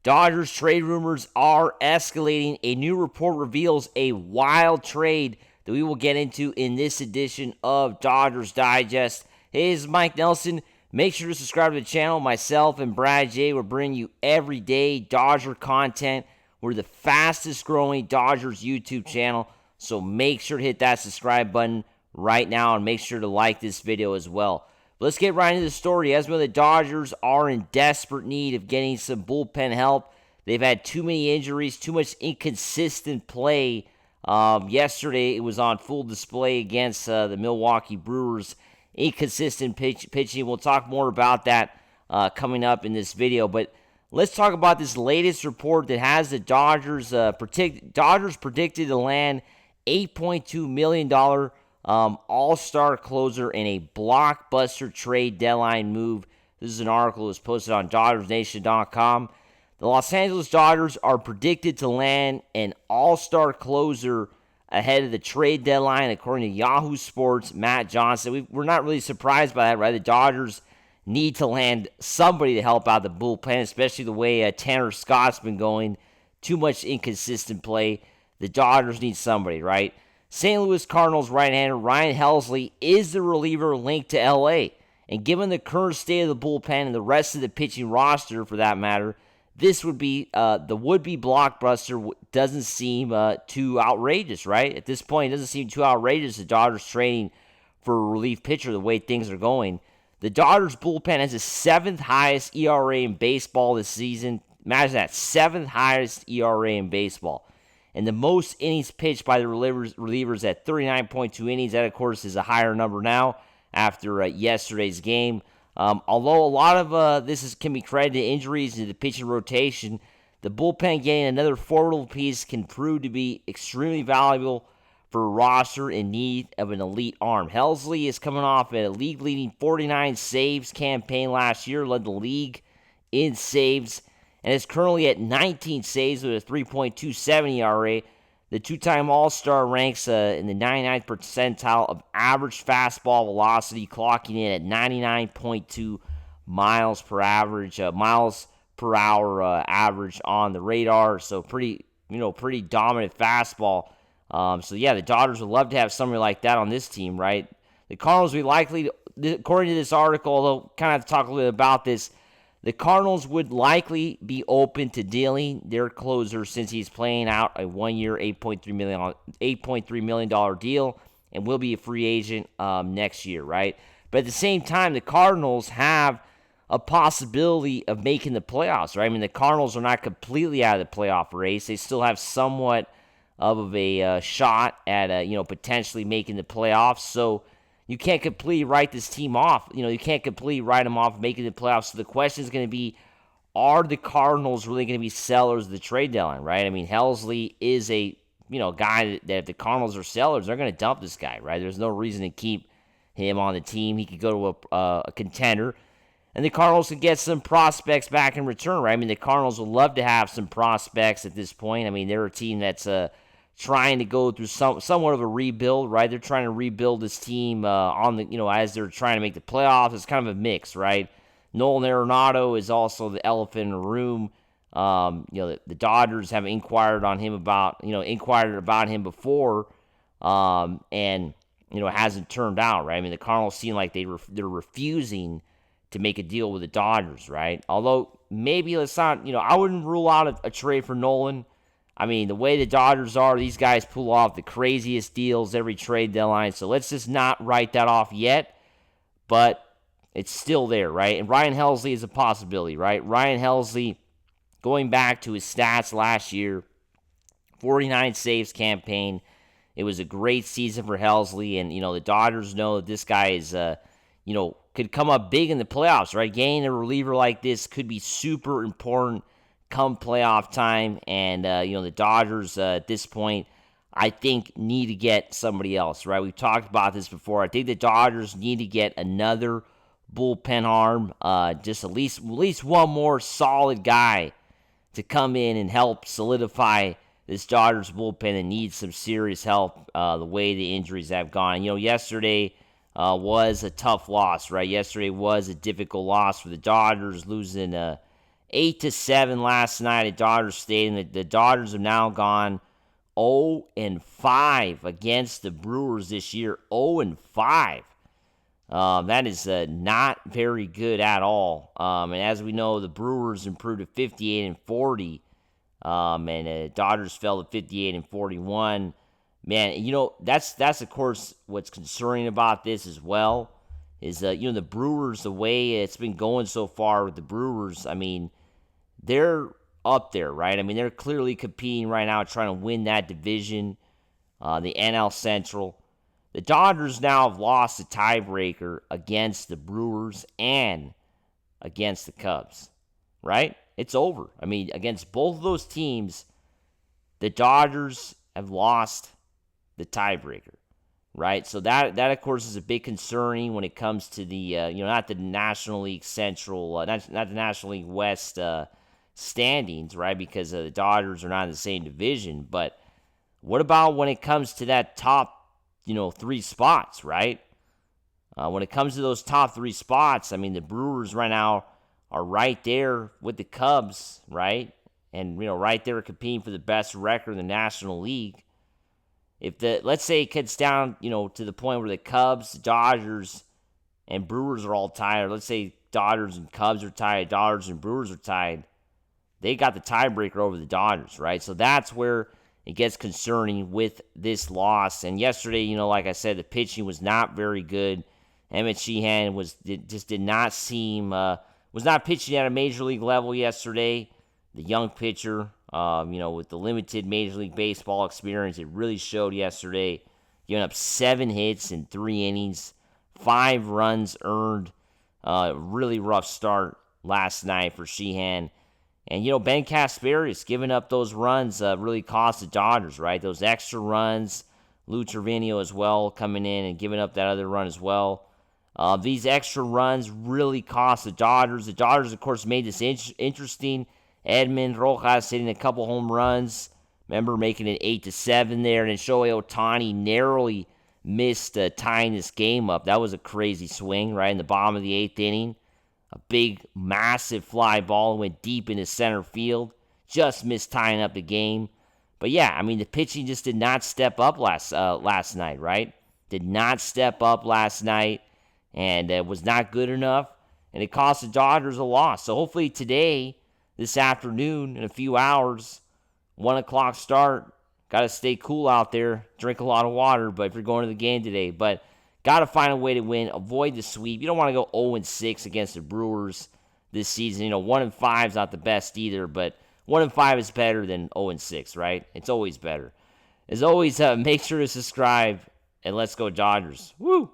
Dodgers trade rumors are escalating. A new report reveals a wild trade that we will get into in this edition of Dodgers Digest. Hey, this is Mike Nelson. Make sure to subscribe to the channel. Myself and Brad J will bring you everyday Dodger content. We're the fastest growing Dodgers YouTube channel, so make sure to hit that subscribe button right now and make sure to like this video as well. Let's get right into the story. As we know, the Dodgers are in desperate need of getting some bullpen help. They've had too many injuries, too much inconsistent play. Yesterday, it was on full display against the Milwaukee Brewers. Inconsistent pitching. We'll talk more about that coming up in this video. But let's talk about this latest report that has the Dodgers predicted to land $8.2 million all-star closer in a blockbuster trade deadline move. This is an article that was posted on DodgersNation.com. The Los Angeles Dodgers are predicted to land an all-star closer ahead of the trade deadline, according to Yahoo Sports' Matt Johnson. We're not really surprised by that, right? The Dodgers need to land somebody to help out the bullpen, especially the way Tanner Scott's been going. Too much inconsistent play. The Dodgers need somebody, right? St. Louis Cardinals right-hander Ryan Helsley is the reliever linked to L.A., and given the current state of the bullpen and the rest of the pitching roster, for that matter, this would be the would-be blockbuster doesn't seem too outrageous, right? At this point, it doesn't seem too outrageous. The Dodgers trading for a relief pitcher the way things are going. The Dodgers bullpen has the 7th highest ERA in baseball this season. Imagine that, 7th highest ERA in baseball. And the most innings pitched by the relievers at 39.2 innings. That, of course, is a higher number now after yesterday's game. Although a lot of this can be credited to injuries to the pitching rotation, the bullpen getting another formidable piece can prove to be extremely valuable for a roster in need of an elite arm. Helsley is coming off a league-leading 49 saves campaign last year, led the league in saves, and is currently at 19 saves with a 3.27 ERA. The two-time All-Star ranks in the 99th percentile of average fastball velocity, clocking in at 99.2 miles per hour average on the radar. So pretty dominant fastball. The Dodgers would love to have somebody like that on this team, right? The Cardinals would likely, according to this article, although kind of have to talk a little bit about this, the Cardinals would likely be open to dealing their closer since he's playing out a one-year, $8.3 million deal and will be a free agent next year, right? But at the same time, the Cardinals have a possibility of making the playoffs, right? I mean, the Cardinals are not completely out of the playoff race. They still have somewhat of a shot at potentially making the playoffs. So you can't completely write this team off. You can't completely write them off making the playoffs. So the question is going to be, are the Cardinals really going to be sellers of the trade deadline, right? I mean, Helsley is a guy that if the Cardinals are sellers, they're going to dump this guy, right? There's no reason to keep him on the team. He could go to a contender, and the Cardinals could get some prospects back in return, right? I mean, the Cardinals would love to have some prospects at this point. I mean, they're a team that's trying to go through somewhat of a rebuild, right? They're trying to rebuild this team as they're trying to make the playoffs. It's kind of a mix, right? Nolan Arenado is also the elephant in the room. The Dodgers have inquired about him before, and it hasn't turned out, right? I mean, the Cardinals seem like they're refusing to make a deal with the Dodgers, right? Although maybe let's not, I wouldn't rule out a trade for Nolan. I mean, the way the Dodgers are, these guys pull off the craziest deals every trade deadline. So let's just not write that off yet. But it's still there, right? And Ryan Helsley is a possibility, right? Ryan Helsley, going back to his stats last year, 49 saves campaign. It was a great season for Helsley. And, the Dodgers know that this guy is, could come up big in the playoffs, right? Getting a reliever like this could be super important come playoff time, and the Dodgers at this point, I think, need to get somebody else, right? We've talked about this before. I think the Dodgers need to get another bullpen arm, just at least one more solid guy to come in and help solidify this Dodgers bullpen that needs some serious help the way the injuries have gone. Yesterday was a tough loss, right? Yesterday was a difficult loss for the Dodgers, losing 8-7 last night at Dodger Stadium. The Dodgers have now gone 0-5 against the Brewers this year. 0-5. That is not very good at all. And as we know, the Brewers improved to 58-40, and Dodgers fell to 58-41. Man, that's of course what's concerning about this as well. Is the Brewers, the way it's been going so far with the Brewers, I mean, they're up there, right? I mean, they're clearly competing right now, trying to win that division, the NL Central. The Dodgers now have lost the tiebreaker against the Brewers and against the Cubs, right? It's over. I mean, against both of those teams, the Dodgers have lost the tiebreaker, right? So that of course is a big concerning when it comes to the not the National League Central, not the National League West standings, right? Because the Dodgers are not in the same division. But what about when it comes to that top, 3 spots, right? When it comes to those top 3 spots, I mean, the Brewers right now are right there with the Cubs, right? And, right there competing for the best record in the National League. Let's say it gets down, to the point where the Cubs, Dodgers, and Brewers are all tied, or let's say Dodgers and Cubs are tied, Dodgers and Brewers are tied, they got the tiebreaker over the Dodgers, right? So that's where it gets concerning with this loss. And yesterday, like I said, the pitching was not very good. Emmett Sheehan did not seem, was not pitching at a major league level yesterday. The young pitcher, with the limited Major League Baseball experience, it really showed yesterday. Giving up 7 hits in 3 innings, 5 runs earned. Really rough start last night for Sheehan. And, Ben Casparrius giving up those runs really cost the Dodgers, right? Those extra runs. Lou Trevino as well coming in and giving up that other run as well. These extra runs really cost the Dodgers. The Dodgers, of course, made this interesting. Edmund Rojas hitting a couple home runs. Remember, making it 8-7 there. And then Shohei Ohtani narrowly missed tying this game up. That was a crazy swing, right, in the bottom of the 8th inning. A big, massive fly ball went deep into center field. Just missed tying up the game. But yeah, I mean, the pitching just did not step up last night, right? Did not step up last night, and it was not good enough, and it cost the Dodgers a loss. So hopefully today, this afternoon, in a few hours, 1 o'clock start. Got to stay cool out there, drink a lot of water, but if you're going to the game today. But got to find a way to win, avoid the sweep. You don't want to go 0-6 against the Brewers this season. 1-5 is not the best either, but 1-5 is better than 0-6, right? It's always better. As always, make sure to subscribe, and let's go Dodgers. Woo!